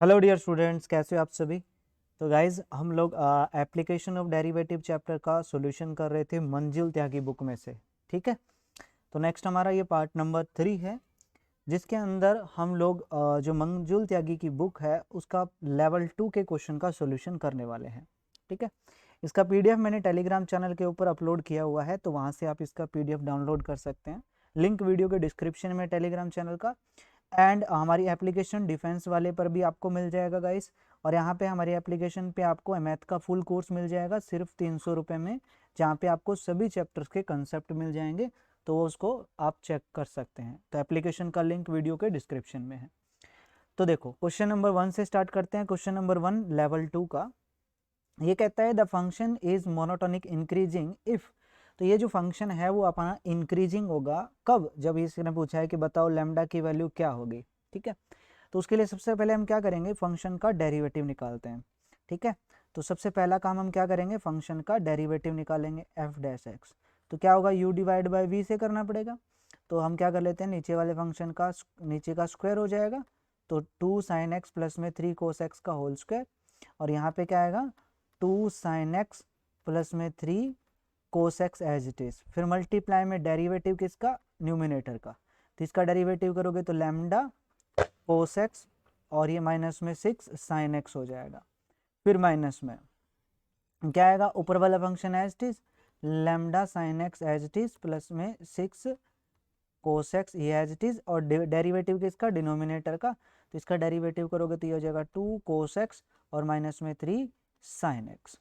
Hello dear students, कैसे हो आप सभी। तो गाइज हम लोग एप्लीकेशन ऑफ डेरिवेटिव चैप्टर का सॉल्यूशन कर रहे थे मंजुल त्यागी बुक में से। ठीक है, तो नेक्स्ट हमारा ये पार्ट नंबर 3 है, जिसके अंदर हम लोग जो मंजुल त्यागी की बुक है उसका लेवल 2 के क्वेश्चन का सॉल्यूशन करने वाले हैं। ठीक है, इसका पीडीएफ मैंने टेलीग्राम चैनल के ऊपर अपलोड किया हुआ है, तो वहाँ से आप इसका पीडीएफ डाउनलोड कर सकते हैं। लिंक वीडियो के डिस्क्रिप्शन में टेलीग्राम चैनल का, एंड हमारी एप्लीकेशन डिफेंस वाले पर भी आपको मिल जाएगा गाइस। और यहाँ पे हमारी एप्लीकेशन पे आपको मैथ का फुल कोर्स मिल जाएगा सिर्फ 300 रुपये में, जहाँ पे आपको सभी चैप्टर्स के कंसेप्ट मिल जाएंगे, तो उसको आप चेक कर सकते हैं। तो एप्लीकेशन का लिंक वीडियो के डिस्क्रिप्शन में है। तो देखो क्वेश्चन नंबर 1 से स्टार्ट करते हैं। क्वेश्चन नंबर 1 लेवल 2 का ये कहता है the function is monotonic increasing if. तो ये जो फंक्शन है वो अपना इंक्रीजिंग होगा कब, जब इसने पूछा है कि बताओ लैम्डा की वैल्यू क्या होगी। ठीक है, तो उसके लिए सबसे पहले हम क्या करेंगे, फंक्शन का डेरिवेटिव निकालते हैं। ठीक है, तो सबसे पहला काम हम क्या करेंगे, फंक्शन का डेरिवेटिव निकालेंगे एफ डैश एक्स। तो क्या होगा, यू डिवाइड बाई वी से करना पड़ेगा। तो हम क्या कर लेते हैं, नीचे वाले फंक्शन का नीचे का स्क्वायर हो जाएगा, तो 2 साइन एक्स प्लस में 3 कोस एक्स का होल स्क्वायर, और यहाँ पे क्या आएगा 2 साइन एक्स प्लस में 3 cos x as it is. फिर मल्टीप्लाई में डेरिवेटिव किसका, न्यूमिनेटर का, तो इसका डेरिवेटिव करोगे तो लैम्डा कोस एक्स, और ये माइनस में 6 साइन एक्स हो जाएगा। फिर माइनस में क्या आएगा, ऊपर वाला function as it is lambda sine x as it is plus में 6 कोस एक्स ये एज इट इज, और डेरिवेटिव किसका, डिनोमिनेटर का, तो इसका डेरिवेटिव करोगे तो ये हो जाएगा 2 कोस एक्स और माइनस में 3 साइन एक्स।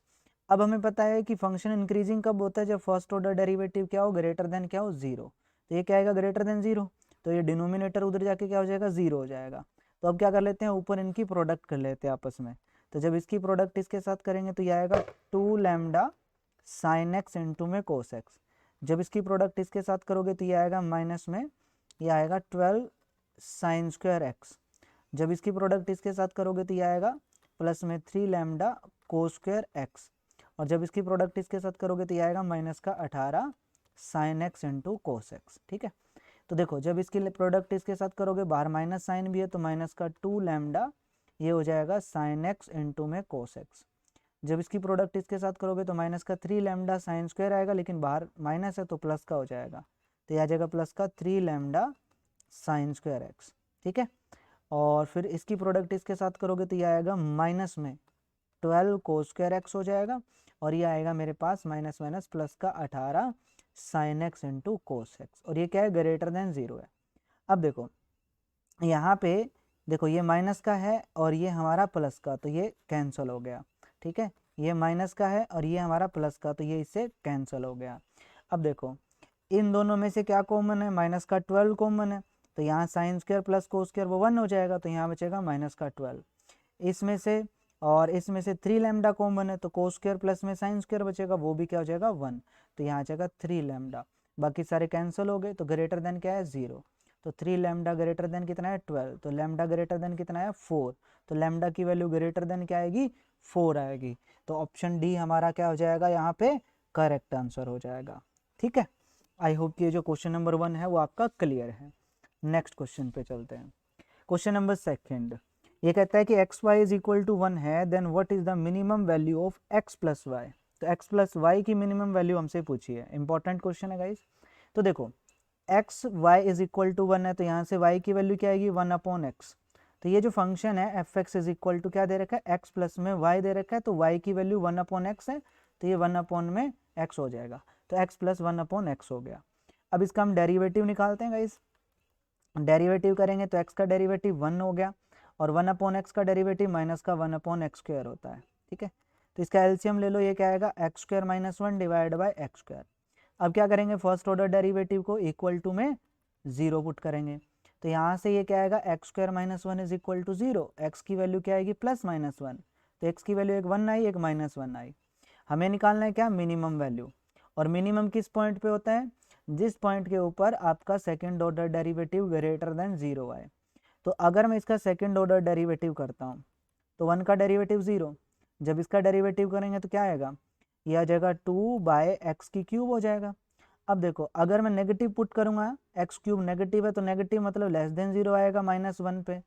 अब हमें पता है कि फंक्शन इंक्रीजिंग कब होता है, जब फर्स्ट ऑर्डर डेरिवेटिव क्या हो, ग्रेटर देन क्या हो, जीरो। तो ये क्या आएगा, ग्रेटर देन जीरो, तो ये डिनोमिनेटर उधर जाके क्या हो जाएगा, जीरो हो जाएगा। तो अब क्या कर लेते हैं, ऊपर इनकी प्रोडक्ट कर लेते हैं आपस में। तो जब इसकी प्रोडक्ट इसके साथ करेंगे तो ये आएगा 2 लैम्डा साइन एक्स इंटू में कोस एक्स। जब इसकी प्रोडक्ट इसके साथ करोगे तो ये आएगा माइनस में, ये आएगा 12 साइन स्क्वायर एक्स। जब इसकी प्रोडक्ट इसके साथ करोगे तो ये आएगा प्लस में 3 लैम्डा कोस स्क्वायर एक्स, और जब इसकी प्रोडक्ट इसके साथ करोगे तो ये आएगा माइनस का 18 sine x into cos x. ठीक है, तो देखो जब इसकी प्रोडक्ट इसके साथ करोगे, बाहर माइनस साइन भी है, तो माइनस का 2 लैम्डा ये हो जाएगा साइन एक्स इंटू में कोस एक्स। जब इसकी प्रोडक्ट इसके साथ करोगे तो माइनस का 3 लैम्डा साइन स्क्वायर आएगा, लेकिन बाहर माइनस है तो प्लस का हो जाएगा, तो यह आ जाएगा प्लस का 3 लैम्डा साइन स्क्वायर एक्स। ठीक है, और फिर इसकी प्रोडक्ट इसके साथ करोगे तो यह आएगा माइनस में 12 कोस स्क्वायर एक्स हो जाएगा, और ये आएगा मेरे पास माइनस माइनस प्लस का 18 sine x into cos x, और ये क्या है, ग्रेटर देन जीरो है। अब देखो यहाँ पे देखो ये माइनस का है और ये हमारा प्लस का, तो ये कैंसिल हो गया। ठीक है, ये माइनस का है और ये हमारा प्लस का, तो ये इससे कैंसिल हो गया। अब देखो इन दोनों में से क्या कॉमन है, माइनस का 12 कॉमन है, तो यहाँ sine square plus cos square वो 1 हो जाएगा, तो यहाँ बचेगा माइनस का 12। इसमें से और इसमें से 3 लैम्डा कॉमन है, तो कोस स्क्वायर प्लस में साइन स्क्वायर बचेगा, वो भी क्या हो जाएगा 1, तो यहाँ आ जाएगा 3 लैम्डा। बाकी सारे कैंसिल हो गए, तो ग्रेटर देन क्या है, 0। तो 3 लैम्डा ग्रेटर देन कितना है, 12, तो लैम्डा ग्रेटर देन कितना है, 4, तो लैम्डा की वैल्यू ग्रेटर देन क्या आएगी, 4 आएगी। तो ऑप्शन डी हमारा क्या हो जाएगा, यहाँ पे करेक्ट आंसर हो जाएगा। ठीक है, आई होप कि ये जो क्वेश्चन नंबर 1 है वो आपका क्लियर है। नेक्स्ट क्वेश्चन पे चलते हैं। क्वेश्चन नंबर 2, ये कहता है कि x y is equal to 1 है, then what is the minimum value of x plus y. तो एक्स प्लस वाई की मिनिमम वैल्यू हमसे पूछी है, इंपॉर्टेंट क्वेश्चन है गाइस। तो देखो x y is equal to 1 है, तो यहाँ से वाई की वैल्यू क्या आएगी, 1 अपॉन एक्स। तो ये जो फंक्शन है f x is equal to क्या दे रखा है, एक्स प्लस में वाई दे रखा है, तो वाई की वैल्यू 1 अपॉन एक्स है, तो ये 1 अपॉन में एक्स हो जाएगा, तो एक्स प्लस 1 अपॉन एक्स हो गया। अब इसका हम डेरिवेटिव निकालते हैं गाइस। डेरिवेटिव करेंगे तो एक्स का डेरिवेटिव 1 हो गया, और 1 अपॉन एक्स का डेरिवेटिव माइनस का 1 अपॉन एक्स स्क्वायर होता है। ठीक है, तो इसका एलसीएम ले लो, ये क्या आएगा, x square minus 1 divide by x square. अब क्या करेंगे, फर्स्ट ऑर्डर डेरिवेटिव को इक्वल टू में 0 पुट करेंगे, तो यहाँ से ये क्या आएगा, x square minus 1 is equal to 0, x की वैल्यू क्या आएगी, प्लस माइनस 1, तो एक्स की वैल्यू एक 1 आई एक माइनस 1 आई। हमें निकालना है क्या, मिनिमम वैल्यू, और मिनिमम किस पॉइंट पे होता है, जिस पॉइंट के ऊपर आपका second order derivative greater than 0 आए। तो अगर मैं इसका सेकेंड ऑर्डर डेरिवेटिव करता हूँ तो 1 का डेरिवेटिव 0, जब इसका डेरिवेटिव करेंगे तो क्या आएगा, यह आ जाएगा 2 बाय एक्स की क्यूब हो जाएगा। अब देखो अगर मैं नेगेटिव पुट करूंगा, एक्स क्यूब नेगेटिव है तो नेगेटिव मतलब लेस देन 0 आएगा माइनस 1 पे,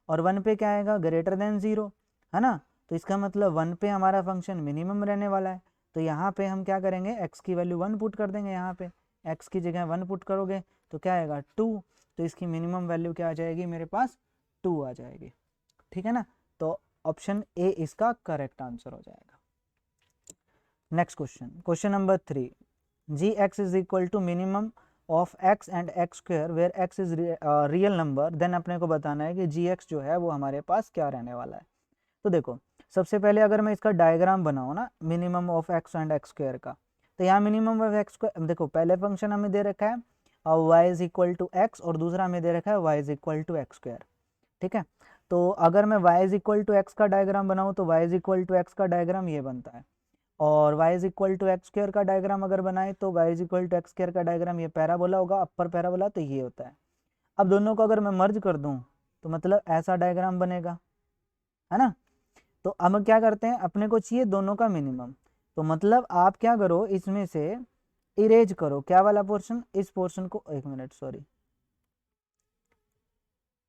और 1 पे क्या आएगा, ग्रेटर देन 0, है ना। तो इसका मतलब 1 पे हमारा फंक्शन मिनिमम रहने वाला है। तो यहाँ पे हम क्या करेंगे, x की वैल्यू 1 पुट कर देंगे। यहाँ पे x की जगह 1 पुट करोगे तो क्या आएगा 2, तो इसकी मिनिमम वैल्यू क्या आ जाएगी मेरे पास 2 आ जाएगी, ठीक है ना। तो ऑप्शन ए इसका करेक्ट आंसर हो जाएगा। Next question, question number 3, g x is equal to minimum of x and x square where x is real number, then अपने को बताना है कि जी एक्स जो है वो हमारे पास क्या रहने वाला है। तो देखो सबसे पहले अगर मैं इसका डायग्राम बनाऊँ ना minimum of x and x square का, तो यहाँ मिनिमम ऑफ एक्स स्क्वायर, देखो पहले फंक्शन हमें दे रखा है y is equal to x और दूसरा हमें दे रखा है y is equal to x square, ठीक है। तो अगर मैं y is equal to x का डायग्राम बनाऊँ तो y is equal to x का डायग्राम ये बनता है, और y is equal to x square का डायग्राम अगर बनाए तो y is equal to x square का डायग्राम ये पैराबोला होगा, अपर पैराबोला, तो ये होता है। अब दोनों को अगर मैं मर्ज कर दूं तो मतलब ऐसा डायग्राम बनेगा, है ना। तो अब हम क्या करते हैं, अपने को चाहिए दोनों का मिनिमम, तो मतलब आप क्या करो इसमें से इरेज करो क्या वाला पोर्शन, इस पोर्शन को, एक मिनट सॉरी,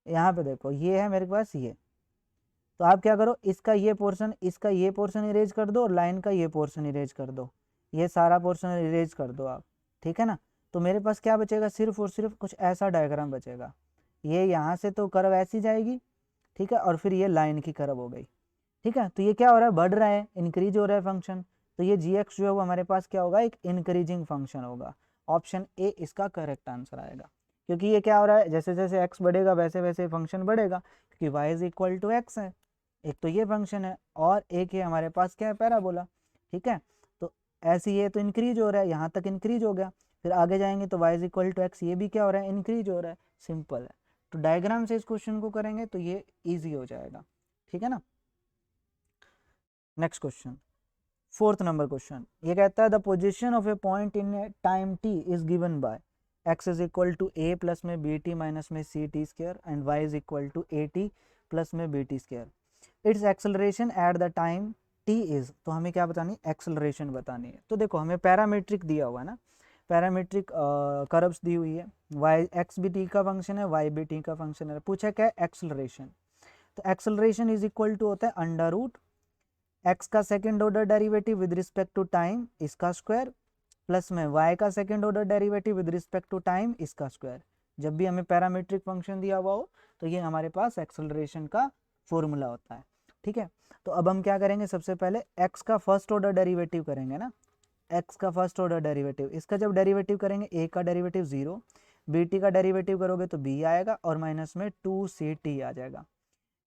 यहाँ पे देखो ये है मेरे पास ये, तो आप क्या करो इसका ये पोर्शन, इसका ये पोर्शन इरेज कर दो और लाइन का ये पोर्शन इरेज कर दो, ये सारा पोर्शन इरेज कर दो आप, ठीक है ना। तो मेरे पास क्या बचेगा, सिर्फ और सिर्फ कुछ ऐसा डायग्राम बचेगा, ये यहाँ से तो कर्व ऐसी जाएगी, ठीक है, और फिर ये लाइन की कर्व हो गई, ठीक है। तो ये क्या हो रहा है, बढ़ रहा है, इंक्रीज हो रहा है फंक्शन, तो ये जी एक्स जो है वो हमारे पास क्या होगा, एक इंक्रीजिंग फंक्शन होगा। ऑप्शन ए इसका करेक्ट आंसर आएगा, क्योंकि ये क्या हो रहा है, जैसे जैसे एक्स बढ़ेगा वैसे वैसे फंक्शन बढ़ेगा, क्योंकि y is equal to x है, एक तो ये फंक्शन है और एक है हमारे पास क्या है, पैराबोला, ठीक है। तो ऐसे ये तो इंक्रीज हो रहा है, यहाँ तक इंक्रीज हो गया, फिर आगे जाएंगे तो y is equal to x, ये भी क्या हो रहा है, इंक्रीज हो रहा है, सिंपल है। तो डायग्राम से इस क्वेश्चन को करेंगे तो ये ईजी हो जाएगा, ठीक है ना। Next question, 4th number question, ये कहता है the position of a point in time t is given by x is equal to a plus में बी टी माइनस में C T square and y is equal to A T plus में B T square, its acceleration at the time t is, तो हमें क्या बतानी है, acceleration बतानी है। तो देखो हमें पैरामीट्रिक दिया हुआ है ना, पैरामीट्रिक कर्व्स दी हुई है, y x भी t का फंक्शन है, y भी t का फंक्शन है, पूछा क्या है एक्सेलरेशन, तो एक्सेलरेशन इज इक्वल टू होता है अंडर रूट x का second order derivative with respect to time इसका स्क्वायर प्लस में y का second order derivative with respect to time इसका स्क्वायर। जब भी हमें पैरामीट्रिक फंक्शन दिया हुआ हो तो ये हमारे पास एक्सेलरेशन का फॉर्मूला होता है, ठीक है। तो अब हम क्या करेंगे, सबसे पहले x का फर्स्ट ऑर्डर डेरिवेटिव करेंगे ना, x का फर्स्ट ऑर्डर डेरिवेटिव, इसका जब डेरिवेटिव करेंगे a का डेरिवेटिव 0, bt का डेरिवेटिव करोगे तो b आएगा और माइनस में 2ct आ जाएगा।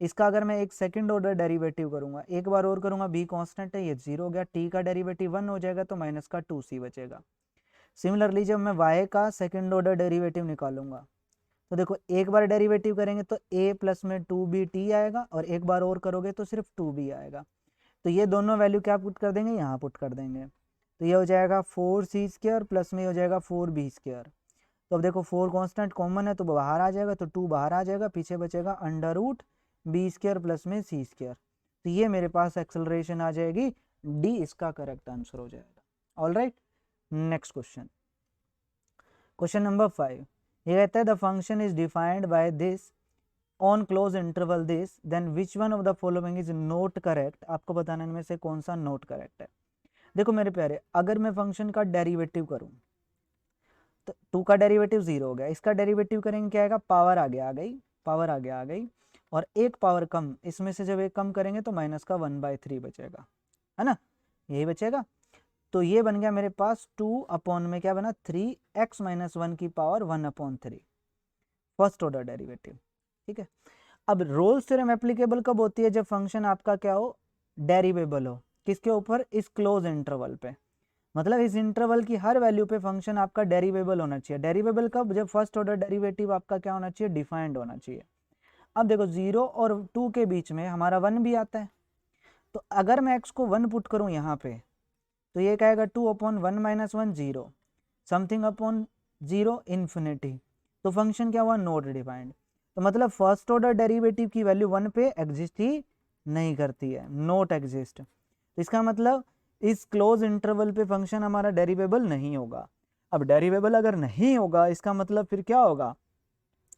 इसका अगर मैं एक सेकंड ऑर्डर डेरिवेटिव करूंगा, एक बार और करूंगा, b कांस्टेंट है, ये 0 हो गया, t का डेरिवेटिव 1 हो जाएगा तो माइनस का 2c बचेगा। सिमिलरली जब मैं y का सेकंड ऑर्डर डेरिवेटिव निकालूंगा तो देखो एक बार डेरिवेटिव करेंगे तो a प्लस में 2bt आएगा और एक बार और करोगे तो सिर्फ 2b आएगा। तो ये दोनों वैल्यू क्या पुट कर देंगे, यहाँ पुट कर देंगे, तो ये हो जाएगा 4c² प्लस में हो जाएगा 4b²। तो अब देखो 4 कांस्टेंट कॉमन है तो बाहर आ जाएगा, तो 2 बाहर आ जाएगा, पीछे बचेगा अंडर रूट b² प्लस में c²। तो ये मेरे पास एक्सेलरेशन आ जाएगी, डी इसका करेक्ट आंसर हो जाएगा। All right, next question, question number 5, ये कहता है the function is defined by this on close interval this, then which one of the following is not correct, आपको बताने में से कौन सा नोट करेक्ट है। देखो मेरे प्यारे, अगर मैं फंक्शन का डेरिवेटिव करूं तो 2 का डेरिवेटिव 0 हो गया, इसका डेरिवेटिव करेंगे क्या आएगा, पावर आगे आ गई, पावर आगे आ गई, और एक पावर कम, इसमें से जब एक कम करेंगे तो माइनस का 1/3 बचेगा, है ना, यही बचेगा। तो ये बन गया मेरे पास 2 अपॉन में क्या बना, 3x माइनस 1 की पावर 1/3, फर्स्ट ऑर्डर डेरिवेटिव, ठीक है। अब रोल्स थ्योरम एप्लीकेबल कब होती है, जब फंक्शन आपका क्या हो, डेरिवेबल हो, किसके ऊपर, इस क्लोज इंटरवल पे, मतलब इस इंटरवल की हर वैल्यू पे फंक्शन आपका डेरिवेबल होना चाहिए। डेरिवेबल कब, जब फर्स्ट ऑर्डर डेरिवेटिव आपका क्या होना चाहिए, डिफाइंड होना चाहिए। अब देखो 0 और 2 के बीच में हमारा 1 भी आता है, तो अगर मैं x को 1 पुट करूं यहाँ पे तो ये कहेगा 2 upon 1 minus 1 0, something upon 0 infinity, तो फंक्शन क्या हुआ, नॉट डिफाइंड। तो मतलब फर्स्ट ऑर्डर डेरिवेटिव की वैल्यू 1 पे एग्जिस्ट ही नहीं करती है, नॉट एग्जिस्ट। तो इसका मतलब इस क्लोज इंटरवल पे फंक्शन हमारा डेरिवेबल नहीं होगा। अब डेरिवेबल अगर नहीं होगा इसका मतलब फिर क्या होगा,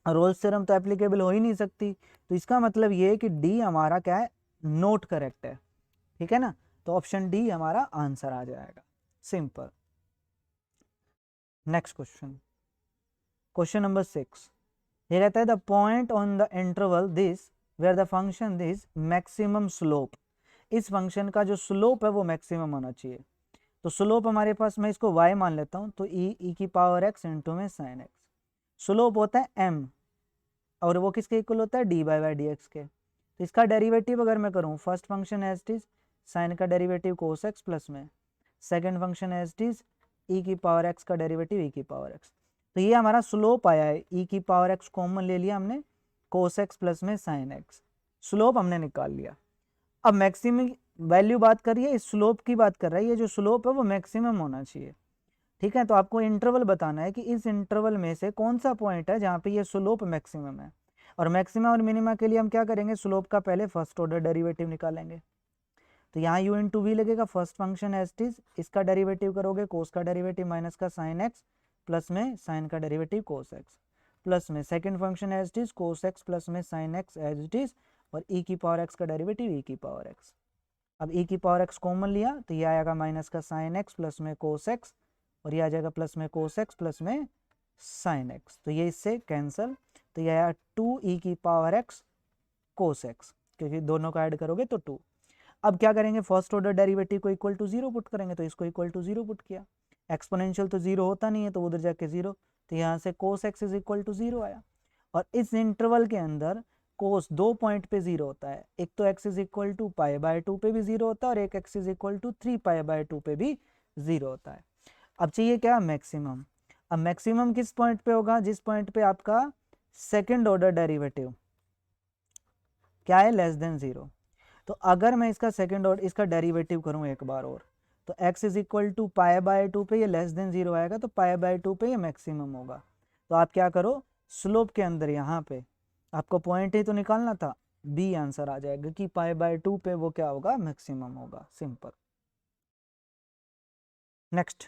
रोल्स थ्योरम तो एप्लीकेबल हो ही नहीं सकती, तो इसका मतलब ये है कि डी हमारा क्या है, नोट करेक्ट है, ठीक है ना। तो ऑप्शन डी हमारा आंसर आ जाएगा, simple. Next question, question number 6, ये कहता है the point on the interval this where the function this maximum slope, इस फंक्शन का जो स्लोप है वो मैक्सिमम होना चाहिए। तो स्लोप हमारे पास, मैं इसको y मान लेता हूँ, तो e की पावर x इंटू में साइन x, स्लोप होता है m, और वो किसके इक्वल होता है, dy बाई डी एक्स के। तो इसका डेरिवेटिव अगर मैं करूँ, first function as it is sine का डेरिवेटिव कोस एक्स प्लस में, second function as it is e की पावर x का डेरिवेटिव e की पावर x, तो ये हमारा स्लोप आया है, e की पावर x कॉमन ले लिया हमने, कोस एक्स प्लस में साइन x, स्लोप हमने निकाल लिया। अब मैक्सिमम वैल्यू बात करिए, इस स्लोप की बात कर रहा है, ये जो स्लोप है वो मैक्सिमम होना चाहिए, ठीक है। तो आपको इंटरवल बताना है कि इस इंटरवल में से कौन सा पॉइंट है जहाँ पे ये स्लोप मैक्सिमम है, और मैक्सिमम और मिनिमा के लिए हम क्या करेंगे, स्लोप का पहले फर्स्ट ऑर्डर डेरिवेटिव निकालेंगे। तो यहाँ u इंटू वी लगेगा, first function as it is, इसका डेरिवेटिव करोगे कोस का डेरिवेटिव माइनस का साइन एक्स प्लस में साइन का डेरिवेटिव कोस एक्स, प्लस में second function as it is cos x plus में sine x as it is, और e की पावर x का डेरिवेटिव e की पावर x। अब e की पावर x कॉमन लिया तो ये आएगा माइनस का साइन x प्लस में कोस x, और ये आ जाएगा प्लस में कोस x प्लस में साइन x, तो ये इससे कैंसल, तो ये आया 2e की पावर x कोस x, क्योंकि दोनों का ऐड करोगे तो 2। अब क्या करेंगे, फर्स्ट ऑर्डर डेरिवेटिव को इक्वल टू 0 पुट करेंगे, तो इसको इक्वल टू 0 पुट किया, एक्सपोनेंशियल तो 0 होता नहीं है तो उधर जाके 0, तो यहाँ से कोस x इज इक्वल टू 0 आया। और इस इंटरवल के अंदर कोस 2 पॉइंट पे 0 होता है, एक तो x is equal to pi by 2 पे भी 0 होता है, और एक x is equal to 3 pi by 2 पे भी 0 होता है। अब चाहिए क्या, मैक्सिमम। अब मैक्सिमम किस पॉइंट पे होगा, जिस पॉइंट पे आपका सेकेंड ऑर्डर डेरिवेटिव क्या है, लेस देन 0। तो अगर मैं इसका सेकेंड ऑर्डर इसका डेरिवेटिव करूं एक बार और, तो x is equal to pi by 2 पे ये लेस देन 0 आएगा, तो पाई बाय 2 पे ये मैक्सिमम होगा। तो आप क्या करो, स्लोप के अंदर यहाँ पे आपको पॉइंट ही तो निकालना था, बी आंसर आ जाएगा कि पाई बाय 2 पे वो क्या होगा, मैक्सिमम होगा, सिंपल। नेक्स्ट,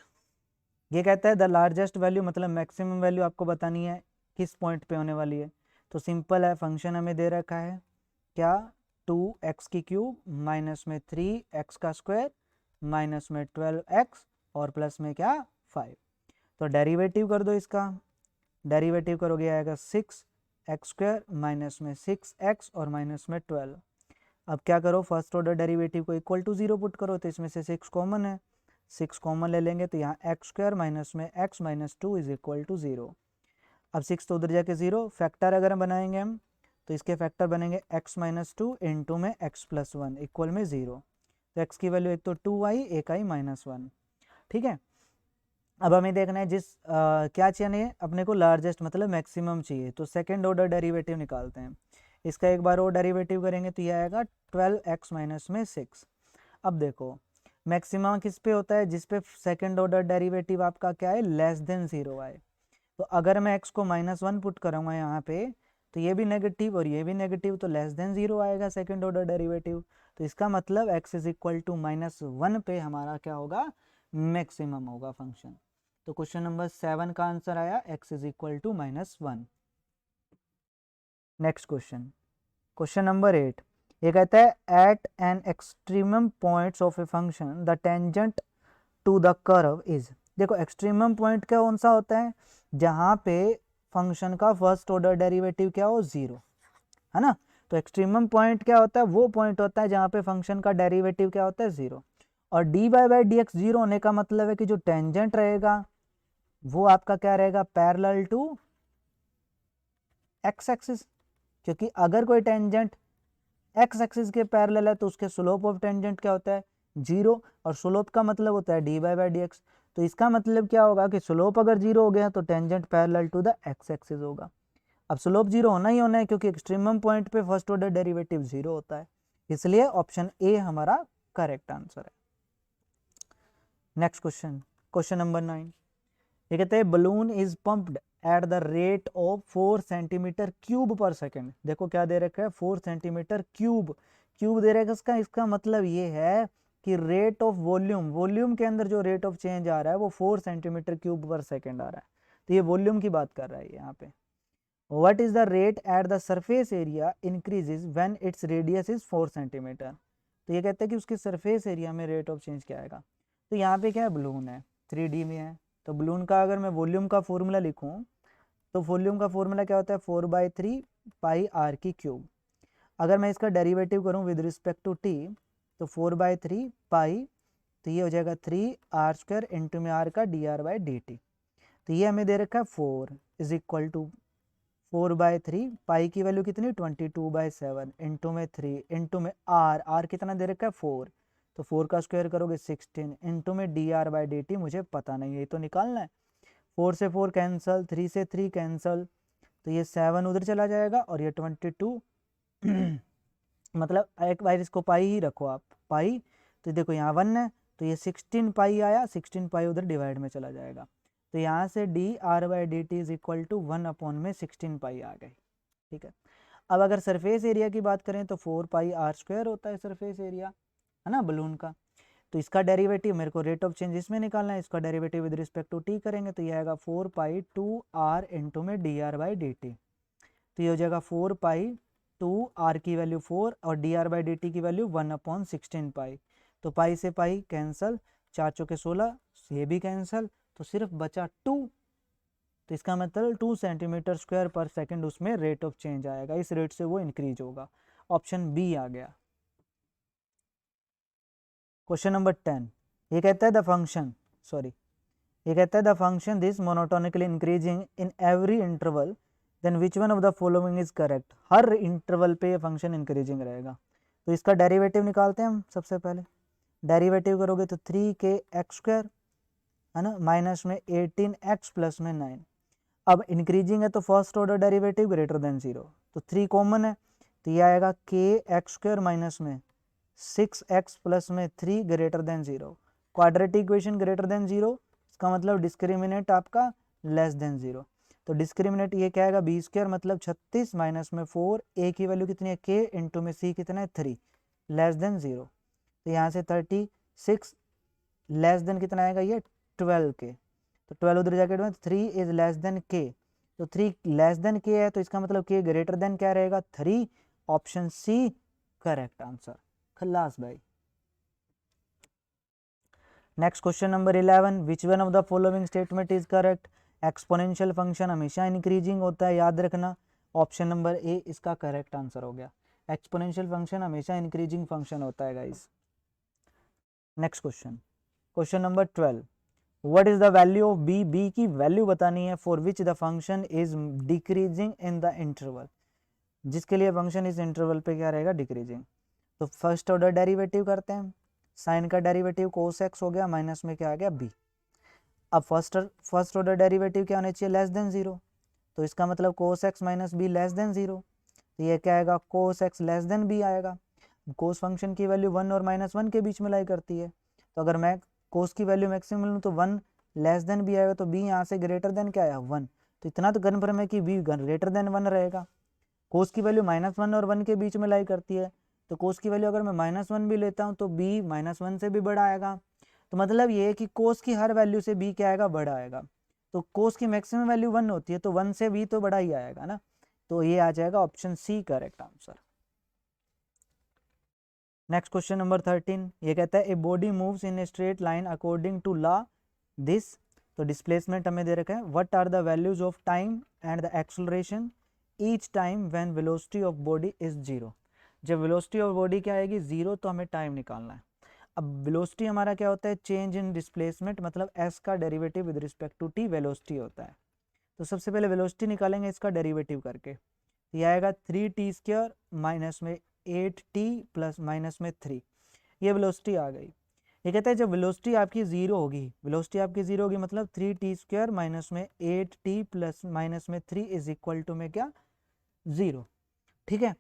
ये कहता है द लार्जेस्ट वैल्यू, मतलब मैक्सिमम वैल्यू आपको बतानी है किस पॉइंट पे होने वाली है। तो सिंपल है, फंक्शन हमें दे रखा है क्या, 2x की क्यूब माइनस में 3x का स्क्वायर माइनस में 12x और प्लस में क्या 5। तो डेरिवेटिव कर दो, इसका डेरिवेटिव करोगे आएगा 6x स्क्वायर माइनस में 6x और माइनस में 12। अब क्या करो, फर्स्ट ऑर्डर डेरिवेटिव को इक्वल टू 0 पुट करो, तो इसमें से 6 कॉमन है, 6 कॉमन ले लेंगे, तो यहाँ एक्स स्क्वायर माइनस में x minus 2 is equal to 0। अब 6 तो उधर जाके 0, फैक्टर अगर हम बनाएंगे हम, तो इसके फैक्टर बनेंगे x माइनस 2 इंटू में x प्लस 1 इक्वल में 0। तो x की वैल्यू एक तो 2 आई, एक आई माइनस 1, ठीक है। अब हमें देखना है क्या चाहिए अपने को, लार्जेस्ट मतलब मैक्सिमम चाहिए, तो सेकेंड ऑर्डर डेरिवेटिव निकालते हैं। इसका एक बार और डेरिवेटिव करेंगे तो यह आएगा 12x माइनस में 6। अब देखो मैक्सिमम किस पे होता है, जिस पे सेकेंड ऑर्डर डेरिवेटिव आपका क्या है, लेस देन 0 आए। तो अगर मैं x को -1 पुट करूँगा यहाँ पे, तो ये भी नेगेटिव और ये भी नेगेटिव, तो लेस देन 0 आएगा सेकेंड ऑर्डर डेरिवेटिव। तो इसका मतलब x इज इक्वल टू -1 पे हमारा क्या होगा, मैक्सिमम होगा फंक्शन। तो क्वेश्चन नंबर 7 का आंसर आया x is equal to -1। Next question, question number 8, ये कहता है at an extremum points of a function the tangent to the curve is. देखो एक्सट्रीमम पॉइंट क्या कौन सा होता है, जहाँ पे फंक्शन का फर्स्ट ऑर्डर डेरिवेटिव क्या हो, 0, है ना। तो एक्सट्रीमम पॉइंट क्या होता है, वो पॉइंट होता है जहाँ पे फंक्शन का डेरिवेटिव क्या होता है, 0। और d y by d x 0 होने का मतलब है कि जो टेंजेंट रहेगा वो आपका क्या रहेगा, पैरेलल टू एक्स एक्सिस, क्योंकि अगर कोई टेंजेंट एक्स एक्सिस के पैरेलल है तो उसके स्लोप ऑफ टेंजेंट क्या होता है, 0, और स्लोप का मतलब होता है D by by d x. तो इसका मतलब क्या होगा कि स्लोप अगर 0 हो गया तो tangent parallel to the x axis होगा। अब स्लोप 0 होना ही होना है, क्योंकि एक्सट्रीमम पॉइंट पे फर्स्ट ऑर्डर डेरिवेटिव 0 होता है, इसलिए ऑप्शन ए हमारा करेक्ट आंसर है। नेक्स्ट क्वेश्चन, क्वेश्चन नंबर 9, ये कहते हैं balloon is pumped at the rate of 4 centimetre cube per second. देखो क्या दे रखा है, 4 सेंटीमीटर क्यूब, क्यूब दे रखा है, इसका मतलब ये है कि रेट ऑफ वॉल्यूम, वॉल्यूम के अंदर जो रेट ऑफ चेंज आ रहा है वो 4 सेंटीमीटर क्यूब पर सेकेंड आ रहा है। तो ये वॉल्यूम की बात कर रहा है यहाँ पे। What is the rate at the surface area increases when its radius is 4 centimetre. तो ये कहते हैं कि उसके सरफेस एरिया में रेट ऑफ चेंज क्या आएगा। तो यहाँ पे क्या है, बलून है, 3D में है, तो बलून का अगर मैं वॉल्यूम का फॉर्मूला लिखूँ तो वॉल्यूम का फॉर्मूला क्या होता है, 4/3 पाई आर की क्यूब। अगर मैं इसका डेरिवेटिव करूँ विद रिस्पेक्ट टू टी तो 4/3 पाई, तो ये हो जाएगा 3r² इंटू में r का dr/dt। तो ये हमें दे रखा है 4 इज इक्वल टू 4/3 पाई की वैल्यू कितनी 22/7 इंटू में 3 इंटू में r कितना दे रखा है 4, तो 4 का स्क्वायर करोगे 16 इंटू में dr/dt मुझे पता नहीं है, ये तो निकालना है। 4 से 4 कैंसल, 3 से 3 कैंसल, तो ये 7 उधर चला जाएगा और ये 22 मतलब एक बार इसको पाई ही रखो आप, पाई, तो देखो यहाँ 1 है तो ये 16 पाई आया, 16 पाई उधर डिवाइड में चला जाएगा, तो यहाँ से dr/dt इज इक्वल टू 1/16 पाई आ गई। ठीक है, अब अगर सरफेस एरिया की बात करें तो 4 पाई r² होता है सरफेस एरिया, है ना, बलून का। तो इसका डेरिवेटिव मेरे को रेट ऑफ चेंज इसमें निकालना है, इसका derivative with respect to t करेंगे तो ये आएगा 4 पाई 2r इंटू में dr/dt। तो ये हो जाएगा 4 पाई 2r की वैल्यू 4 और dr/dt की वैल्यू 1/16 पाई, तो पाई से पाई कैंसल, 4 चौके 16, ये भी कैंसल, तो सिर्फ बचा 2। तो इसका मतलब 2 सेंटीमीटर स्क्वायर पर सेकंड उसमें रेट ऑफ चेंज आएगा, इस रेट से वो इंक्रीज होगा। ऑप्शन बी आ गया। क्वेश्चन नंबर 10, ये कहता है द फंक्शन, ये कहता है the function this monotonically increasing in every interval then which one of the following is correct. हर इंटरवल पे ये फंक्शन इंक्रीजिंग रहेगा। तो इसका डेरिवेटिव निकालते हैं हम सबसे पहले। डेरिवेटिव करोगे तो 3kx², है ना, माइनस में 18x प्लस में 9। अब इंक्रीजिंग है तो first order derivative greater than 0, तो 3 कॉमन है, तो ये आएगा kx² माइनस में 6x प्लस में 3 greater than 0। Quadratic equation greater than 0, इसका मतलब डिस्क्रिमिनेंट आपका लेस देन 0। तो डिस्क्रिमिनेंट ये क्या आएगा, b² मतलब 36 माइनस में 4, a की वैल्यू कितनी है k इंटू में c कितना है 3, लेस देन 0। तो यहाँ से 36 लेस देन कितना आएगा ये 12k, तो 12 उधर जाके 3 इज लेस देन k, तो 3 लेस देन k है, तो इसका मतलब k ग्रेटर देन क्या रहेगा 3। Option C correct answer. खल्लास भाई। Next question number 11, which one of the following statement is correct. Exponential function हमेशा इंक्रीजिंग होता है, याद रखना। ऑप्शन नंबर ए इसका करेक्ट आंसर हो गया। एक्सपोनेंशियल फंक्शन हमेशा इंक्रीजिंग फंक्शन होता है guys. Next question, question number 12, what is the value of b, b की वैल्यू बतानी है for which the function is decreasing in the interval, जिसके लिए फंक्शन इस इंटरवल पे क्या रहेगा डिक्रीजिंग। तो फर्स्ट ऑर्डर डेरिवेटिव करते हैं, साइन का डेरिवेटिव cos x हो गया, माइनस में क्या आ गया b। अब फर्स्ट ऑर्डर डेरिवेटिव क्या होना चाहिए, लेस देन 0, तो इसका मतलब cos x minus be less than 0, तो ये क्या आएगा cos x less than b आएगा। cos फंक्शन की वैल्यू 1 और -1 के बीच में लाई करती है, तो अगर मैं cos की वैल्यू मैक्सिमम लूँ तो 1 लेस देन b आएगा, तो b यहाँ से ग्रेटर देन क्या आया 1, तो इतना तो कन्फर्म है कि b ग्रेटर देन 1 रहेगा। cos की वैल्यू -1 और 1 के बीच में लाई करती है, तो cos की वैल्यू अगर मैं -1 भी लेता हूँ तो b -1 से भी बड़ा आएगा, तो मतलब ये है कि cos की हर वैल्यू से b क्या आएगा बड़ा आएगा। तो cos की मैक्सिमम वैल्यू 1 होती है, तो 1 से b तो बड़ा ही आएगा ना, तो ये आ जाएगा option C correct answer. Next question number 13, ये कहता है a body moves in a straight line according to law this. तो डिस्प्लेसमेंट हमें दे रखा है, what are the values of time and the acceleration each time when velocity of body is 0। जब velocity of body क्या आएगी 0, तो हमें टाइम निकालना है। अब वेलोसिटी हमारा क्या होता है, चेंज इन डिस्प्लेसमेंट, मतलब s का derivative with respect to t velocity होता है। तो सबसे पहले वेलोसिटी निकालेंगे इसका डेरिवेटिव करके, ये आएगा 3t² माइनस में 8t प्लस माइनस में 3, ये वेलोसिटी आ गई। ये कहता है जब वेलोसिटी आपकी 0 होगी, वेलोसिटी आपकी 0 होगी मतलब 3t² माइनस में 8t प्लस माइनस में 3 इज इक्वल टू में क्या 0। ठीक है,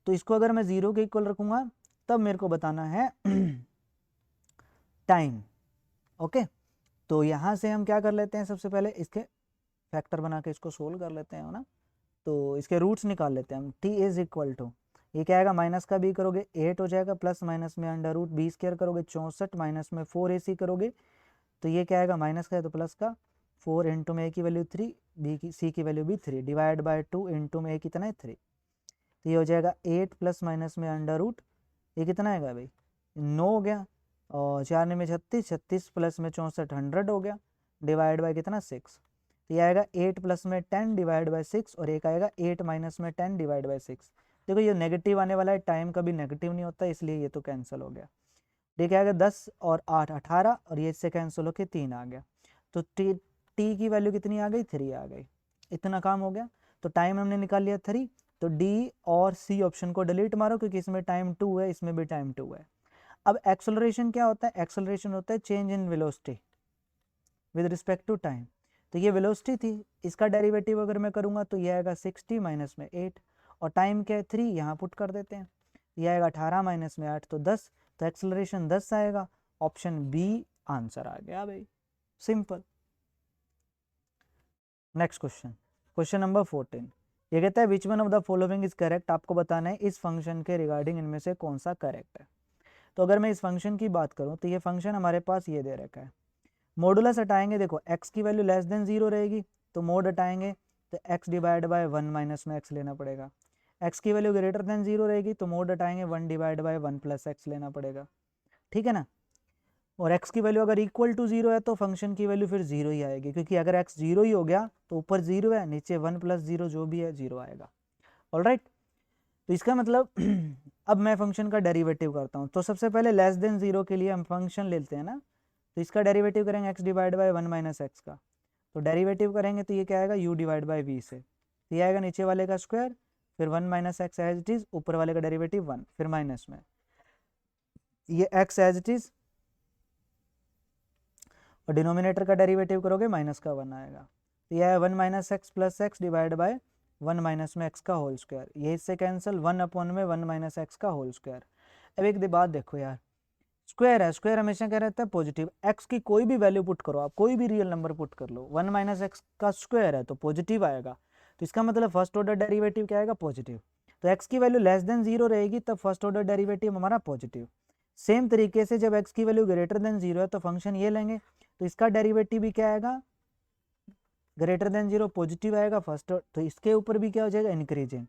तो इसको अगर मैं 0 के इक्वल रखूंगा तब मेरे को बताना है टाइम। ओके, तो यहाँ से हम क्या कर लेते हैं, सबसे पहले इसके फैक्टर बना के इसको सोल्व कर लेते हैं ना, तो इसके रूट्स निकाल लेते हैं हम। t इज इक्वल टू, ये क्या आएगा माइनस का b करोगे 8 हो जाएगा, प्लस माइनस में अंडर रूट b² करोगे 64, माइनस में 4ac करोगे, तो ये क्या आएगा माइनस का है तो प्लस का 4 इंटू में ए की वैल्यू 3, बी की सी की वैल्यू भी 3, डिवाइड बाय 2 इंटू में ए कितना है 3, तो ये हो जाएगा 8 प्लस माइनस में अंडर रूट, ये कितना आएगा भाई 9 हो गया, और 4 में 36, 36 प्लस में 64 100 हो गया, डिवाइड बाय कितना 6, तो ये आएगा 8 प्लस में 10 डिवाइड बाय 6, और एक आएगा 8 माइनस में 10 डिवाइड बाय 6। देखो ये नेगेटिव आने वाला है, टाइम कभी नेगेटिव नहीं होता, इसलिए ये तो कैंसिल हो गया। ठीक है, आएगा 10 और 8 18, और ये इससे कैंसिल होकर 3 आ गया, तो टी की वैल्यू कितनी आ गई 3 आ गई। इतना काम हो गया, तो टाइम हमने निकाल लिया 3, तो डी और सी ऑप्शन को डिलीट मारो क्योंकि इसमें टाइम 2 है, इसमें भी टाइम 2 है। अब एक्सेलरेशन क्या होता है, एक्सेलरेशन होता है change in velocity with respect to time, तो ये वेलोसिटी थी, इसका डेरिवेटिव अगर मैं करूंगा तो ये आएगा 60 माइनस में 8, और टाइम क्या है 3, यहाँ पुट कर देते हैं, ये आएगा 18 माइनस में 8 तो 10, तो एक्सेलरेशन 10 आएगा, ऑप्शन बी आंसर आ गया भाई, simple. Next question, question number 14, ये कहता है विच one of the following is correct, आपको बताना है इस फंक्शन के रिगार्डिंग इनमें से कौन सा करेक्ट है। तो अगर मैं इस फंक्शन की बात करूं तो ये फंक्शन हमारे पास ये दे रखा है, मॉडुलस हटाएंगे, देखो x की वैल्यू लेस देन 0 रहेगी तो मोड हटाएंगे तो x डिवाइड बाय 1 माइनस में x लेना पड़ेगा, x की वैल्यू ग्रेटर देन 0 रहेगी तो मोड हटाएंगे 1 डिवाइड बाय 1 प्लस x लेना पड़ेगा, ठीक है ना। और x की वैल्यू अगर इक्वल टू 0 है तो फंक्शन की वैल्यू फिर 0 ही आएगी, क्योंकि अगर x 0 ही हो गया तो ऊपर 0 है, नीचे 1 प्लस 0 जो भी है 0 आएगा। ऑलराइट, तो इसका मतलब अब मैं फंक्शन का डेरिवेटिव करता हूँ, तो सबसे पहले लेस देन 0 के लिए हम फंक्शन लेते हैं ना, तो इसका डेरिवेटिव करेंगे x divide by 1 minus x का, तो डेरिवेटिव करेंगे तो ये क्या आएगा u डिवाइड बाय v से, तो ये आएगा नीचे वाले का स्क्वायर, फिर 1 minus x as it is, ऊपर वाले का डेरिवेटिव 1, फिर माइनस में ये x एज इट इज, और डिनोमिनेटर का डेरिवेटिव करोगे माइनस का 1 आएगा, तो ये है 1 minus x plus x divide by 1 minus में x का होल स्क्वायर, ये इससे कैंसिल 1 अपॉन में 1 माइनस एक्स का होल स्क्वायर। अब एक बात देखो यार, स्क्वायर है, स्क्वायर हमेशा क्या रहता है पॉजिटिव, x की कोई भी वैल्यू पुट करो आप, कोई भी रियल नंबर पुट कर लो, 1 माइनस एक्स का स्क्वायर है तो पॉजिटिव आएगा, तो इसका मतलब फर्स्ट ऑर्डर डेरिवेटिव क्या आएगा पॉजिटिव, तो x की वैल्यू लेस देन 0 रहेगी तब फर्स्ट ऑर्डर डेरिवेटिव हमारा पॉजिटिव। सेम तरीके से जब x की वैल्यू ग्रेटर देन 0 है तो फंक्शन ये लेंगे, तो इसका डेरिवेटिव भी क्या आएगा ग्रेटर देन 0 पॉजिटिव आएगा फर्स्ट, तो इसके ऊपर भी क्या हो जाएगा इंक्रीजिंग,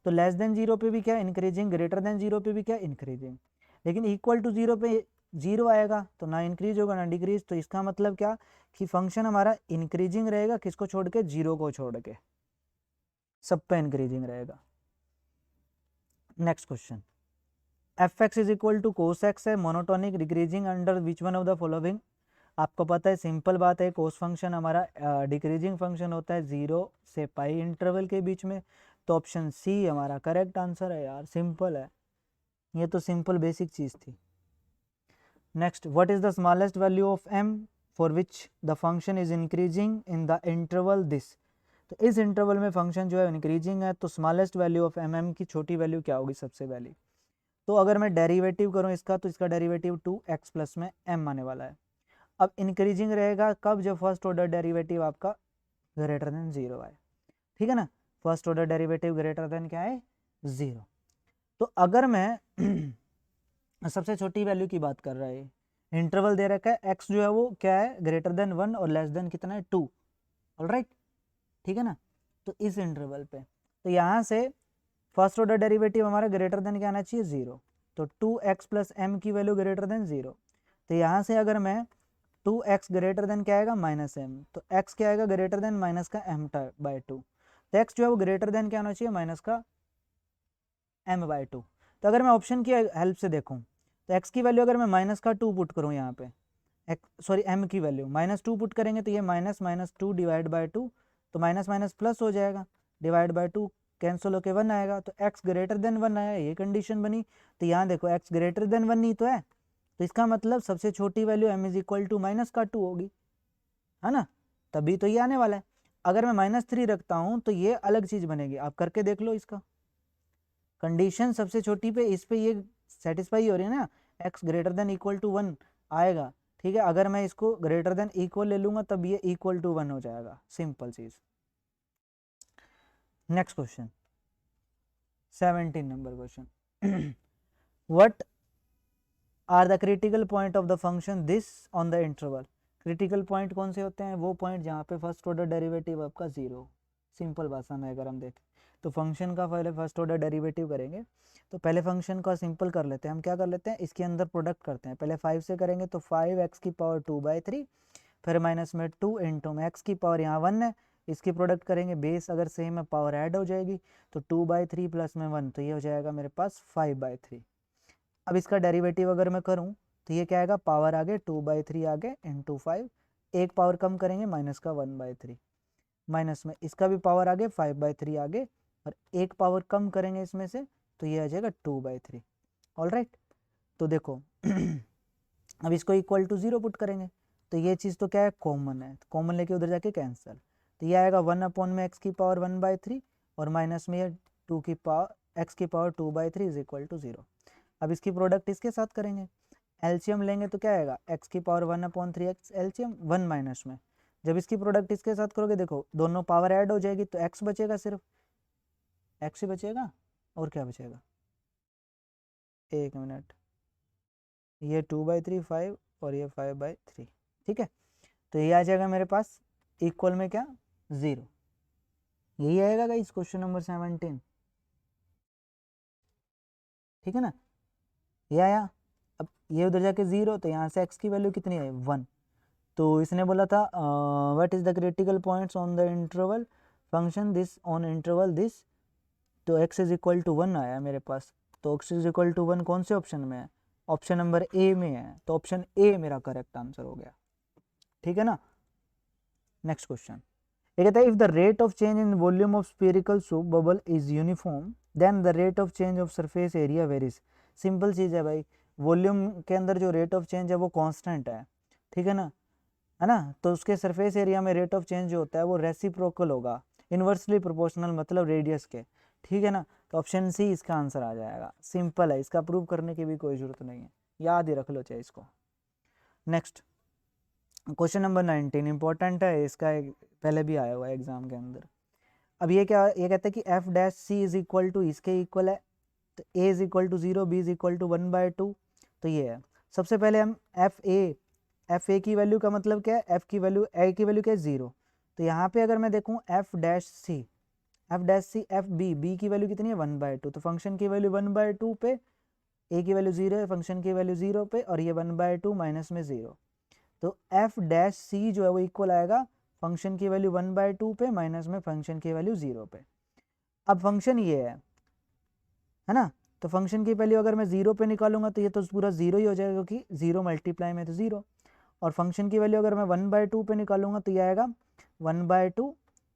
तो लेस देन 0 पे भी क्या इंक्रीजिंग, ग्रेटर देन 0 पे भी क्या इंक्रीजिंग, लेकिन इक्वल टू 0 पे 0 आएगा तो ना इंक्रीज होगा ना डिक्रीज, तो इसका मतलब क्या कि फंक्शन हमारा इंक्रीजिंग रहेगा, किसको छोड़ के 0 को छोड़ के, सब पे इंक्रीजिंग रहेगा। Next question, F x is equal to cos X है, monotonic decreasing under which one of the following, आपको पता है सिंपल बात है, कोस फंक्शन हमारा डिक्रीजिंग फंक्शन होता है 0 से पाई इंटरवल के बीच में, तो ऑप्शन सी हमारा करेक्ट आंसर है यार, सिंपल है, ये तो सिंपल बेसिक चीज थी। Next, what is the smallest value of m for which the function is increasing in the interval this, तो इस इंटरवल में फंक्शन जो है इंक्रीजिंग है, तो स्मॉलेस्ट वैल्यू ऑफ m की छोटी वैल्यू क्या होगी सबसे पहली, तो अगर मैं डेरिवेटिव करूं इसका तो इसका डेरिवेटिव 2x प्लस में m आने वाला है। अब इंक्रीजिंग रहेगा कब, जब फर्स्ट ऑर्डर डेरिवेटिव आपका ग्रेटर देन 0 आए, ठीक है ना, first order derivative greater than क्या है 0, तो अगर मैं सबसे छोटी वैल्यू की बात कर रहा है, इंटरवल दे रखा है x जो है वो क्या है ग्रेटर देन 1 और लेस देन कितना है 2, ऑलराइट, ठीक है ना, तो इस इंटरवल पे तो यहाँ से फर्स्ट ऑर्डर डेरिवेटिव हमारा ग्रेटर देन क्या आना चाहिए 0, तो 2x प्लस एम की वैल्यू ग्रेटर देन 0, तो यहाँ से अगर मैं 2x ग्रेटर देन क्या आएगा माइनस एम, तो x क्या आएगा ग्रेटर देन माइनस का m बाय 2, तो x जो है वो ग्रेटर देन क्या होना चाहिए माइनस का m बाय 2, तो अगर मैं ऑप्शन की हेल्प से देखूँ तो x की वैल्यू अगर मैं माइनस का 2 पुट करूँ यहाँ पे, सॉरी m की वैल्यू माइनस 2 पुट करेंगे तो ये माइनस माइनस 2 डिवाइड बाय 2, तो माइनस माइनस प्लस हो जाएगा, डिवाइड बाय 2 कैंसिल होके 1 आएगा, तो x ग्रेटर देन 1 आया, ये कंडीशन बनी, तो यहाँ देखो x ग्रेटर देन 1 नहीं तो है, तो इसका मतलब सबसे छोटी value m is equal to minus का 2 होगी, है ना, तभी तो ये आने वाला है। अगर मैं माइनस 3 रखता हूँ तो ये अलग चीज बनेगी, आप करके देख लो, इसका कंडीशन सबसे छोटी पे इस पे ये सेटिस्फाई हो रही है ना, x greater than equal to 1 आएगा, ठीक है, अगर मैं इसको ग्रेटर देन इक्वल ले लूंगा तब ये इक्वल टू 1 हो जाएगा, सिंपल चीज। Next question 17 number question, what are the critical point of the function this on the interval, critical point कौन से होते हैं? वो पॉइंट जहाँ पे फर्स्ट ऑर्डर डेरिवेटिव आपका जीरो। सिंपल भाषा में अगर हम देखें तो फंक्शन का पहले फर्स्ट ऑर्डर डेरिवेटिव करेंगे। तो पहले फंक्शन का सिंपल कर लेते हैं हम। क्या कर लेते हैं, इसके अंदर प्रोडक्ट करते हैं। पहले 5 से करेंगे तो 5x⁻²/3, फिर माइनस में 2 इंटू में एक्स की पावर यहाँ 1 है, इसकी प्रोडक्ट करेंगे, बेस अगर सेम है पावर ऐड हो जाएगी, तो 2/3 प्लस में 1, तो ये हो जाएगा मेरे पास 5/3। अब इसका डेरिवेटिव अगर मैं करूँ तो ये क्या आएगा, पावर आगे 2/3 आगे इंटू 5, एक पावर कम करेंगे माइनस का 1/3, माइनस में इसका भी पावर आगे 5/3 आगे, और एक पावर कम करेंगे इसमें से, तो ये आ जाएगा 2/3। ऑलराइट, तो देखो अब इसको इक्वल टू 0 पुट करेंगे, तो ये चीज़ तो क्या है, कॉमन है, कॉमन लेके उधर जाके कैंसिल, तो ये आएगा 1 में एक्स की पावर 1/3 और माइनस में ये 2 की पावर एक्स की पावर 2/3 इज इक्वल टू 0। अब इसकी प्रोडक्ट इसके साथ करेंगे, एलसीएम लेंगे तो क्या आएगा, एक्स की पावर 1/3 एक्स, एलसीएम 1 माइनस में, जब इसकी प्रोडक्ट इसके साथ करोगे देखो दोनों पावर ऐड हो जाएगी, तो एक्स बचेगा, सिर्फ एक्स ही बचेगा, और क्या बचेगा, एक मिनट, ये 2/3 5 और ये 5/3, ठीक है, तो ये आ जाएगा मेरे पास इक्वल में क्या, 0। यही आएगा गाइस क्वेश्चन नंबर 17, ठीक है ना, ये आया। अब ये उधर जाके 0, तो यहाँ से x की वैल्यू कितनी है, 1। तो इसने बोला था what is the critical points on the interval function this on interval this, तो x इज इक्वल टू 1 आया मेरे पास, तो x इज इक्वल टू 1 कौन से ऑप्शन में है, ऑप्शन नंबर ए में है, तो ऑप्शन ए मेरा करेक्ट आंसर हो गया, ठीक है ना। नेक्स्ट क्वेश्चन, ये कहता है if the rate of change in volume of spherical soap bubble is uniform then the rate of change of surface area varies. Simple चीज़ है भाई, वॉल्यूम के अंदर जो रेट ऑफ चेंज है वो कांस्टेंट है ना, है ना, तो उसके सरफेस एरिया में रेट ऑफ चेंज जो होता है वो रेसिप्रोकल होगा, इन्वर्सली प्रोपोर्शनल मतलब रेडियस के, ठीक है ना, तो ऑप्शन सी इसका आंसर आ जाएगा। सिंपल है, इसका प्रूव करने की भी कोई जरूरत नहीं है, याद ही रख लो चाहे इसको। नेक्स्ट क्वेश्चन नंबर 19 इंपॉर्टेंट है, इसका पहले भी आया हुआ है एग्जाम के अंदर। अब ये क्या, ये कहते हैं कि F dash C is equal to इसके इक्वल है, तो A is equal to 0, B is equal to 1/2, तो ये है। सबसे पहले हम एफ ए की वैल्यू का मतलब क्या है, एफ की वैल्यू ए की वैल्यू क्या है 0, तो यहाँ पे अगर मैं देखूँ f dash c f b की वैल्यू कितनी है 1/2, तो फंक्शन की वैल्यू 1/2 पे, ए की वैल्यू 0 है, फंक्शन की वैल्यू 0 पे, और ये 1/2 माइनस में 0, तो एफ डैश सी जो है वो इक्वल आएगा फंक्शन की वैल्यू 1/2 पे माइनस में फंक्शन की वैल्यू 0 पे। अब फंक्शन ये है ना, तो फंक्शन की वैल्यू अगर मैं 0 पे निकालूंगा तो ये तो पूरा 0 ही हो जाएगा, क्योंकि 0 मल्टीप्लाई में तो 0, और फंक्शन की वैल्यू अगर मैं 1/2 पे निकालूंगा तो ये आएगा 1/2,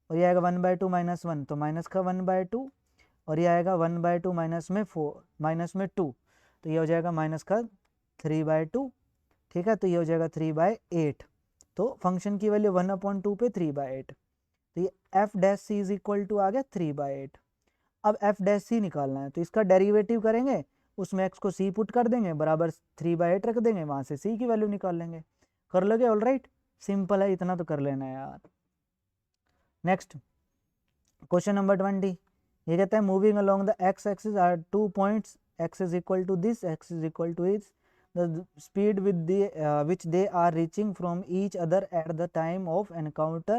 और ये आएगा 1/2 माइनस 1, तो माइनस का 1/2, और ये आएगा 1/2 माइनस में 4 माइनस में 2, तो ये हो जाएगा माइनस का 3/2, ठीक है, तो ये हो जाएगा 3/8, तो फंक्शन की वैल्यू 1/2 पे 3/8, तो ये F dash C is equal to आ गया 3/8। अब एफ डैश सी निकालना है, तो इसका डेरिवेटिव करेंगे, उसमें एक्स को सी पुट कर देंगे, बराबर 3/8 रख देंगे, वहां से सी की वैल्यू निकाल लेंगे, कर लोगे, ऑल राइट, सिंपल है, इतना तो कर लेना है यार। नेक्स्ट क्वेश्चन नंबर 20, ये कहता है moving along the x axis are 2 points, x is equal to this, x is equal to is the speed with the which they are reaching from each other at the time of encounter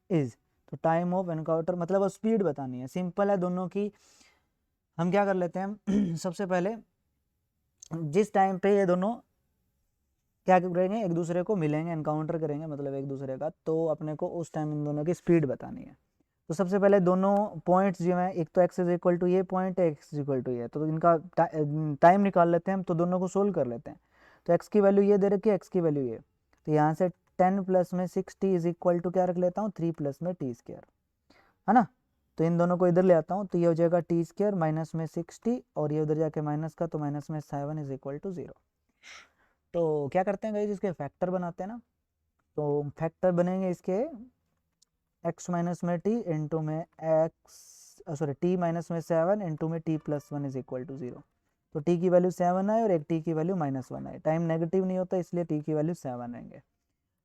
is, तो time of encounter मतलब speed बतानी है, simple है दोनों की। हम क्या कर लेते हैं सबसे पहले जिस टाइम पे ये दोनों क्या करेंगे, एक दूसरे को मिलेंगे, एनकाउंटर करेंगे मतलब एक दूसरे का, तो अपने को उस टाइम इन दोनों की स्पीड बतानी है। तो सबसे पहले दोनों पॉइंट्स जो है, एक तो एक्स इज इक्वल टू ये पॉइंट है, एक्स इज इक्वल टू ये, तो इनका टाइम निकाल लेते हैं हम, तो दोनों को सोल्व कर लेते हैं। तो एक्स की वैल्यू ये दे रखी है, एक्स की वैल्यू ये, तो यहाँ से 10 प्लस में 60 इज इक्वल टू क्या रख लेता हूँ, 3 प्लस में टी स्क्वायर, है ना, तो इन दोनों को इधर ले आता हूँ, तो ये हो जाएगा टी स्क्वायर माइनस में 60, और ये उधर जाके माइनस का, तो माइनस में 7 इज इक्वल टू 0। तो क्या करते हैं गाइस, इसके फैक्टर बनाते हैं ना, तो फैक्टर बनेंगे इसके x माइनस में t इंटू में t माइनस में 7 इंटू में t plus 1 is equal to 0, तो t की वैल्यू 7 आए और एक t की वैल्यू -1 आए, टाइम नेगेटिव नहीं होता इसलिए t की वैल्यू 7 आएंगे।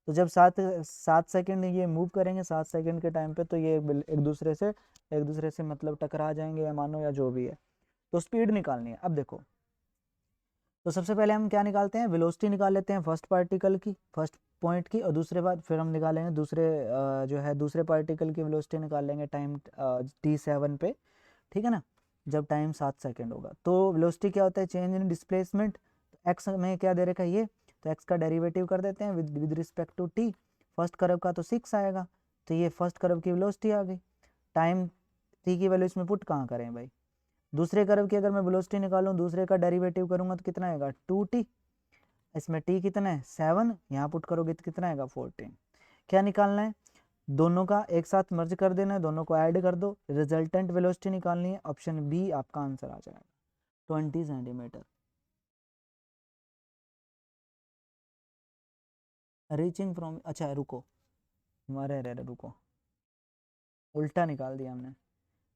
तो जब 7 सेकेंड ये मूव करेंगे 7 सेकेंड के टाइम पे, तो ये एक दूसरे से मतलब टकरा जाएंगे या मानो या जो भी है, तो स्पीड निकालनी है। अब देखो तो सबसे पहले हम क्या निकालते हैं, वेलोसिटी निकाल लेते हैं फर्स्ट पार्टिकल की, फर्स्ट पॉइंट की, और दूसरे बाद फिर हम निकालेंगे दूसरे जो है दूसरे पार्टिकल की वेलोसिटी निकाल लेंगे टाइम t7 पे, ठीक है ना, जब टाइम 7 सेकेंड होगा। तो वेलोसिटी क्या होता है, चेंज इन डिस्प्लेसमेंट। एक्स में क्या दे रखा है ये, तो एक्स का डेरिवेटिव कर देते हैं with respect to t. First curve का तो 6 आएगा, तो ये फर्स्ट कर्व की वेलोसिटी आ गई। टाइम टी की वैल्यू इसमें पुट कहाँ करें भाई, दूसरे कर्व की अगर मैं वेलोसिटी निकालूँ, दूसरे का डेरिवेटिव करूंगा तो कितना आएगा 2t, इसमें t कितना है 7, यहाँ पुट करोगे तो कितना आएगा 14। क्या निकालना है, दोनों का एक साथ मर्ज कर देना है, दोनों को ऐड कर दो, रिजल्टेंट वेलोसिटी निकालनी है, ऑप्शन बी आपका आंसर आ जाएगा 20 सेंटीमीटर। रीचिंग फ्रॉम, अच्छा रुको, हमारे रुको, उल्टा निकाल दिया हमने।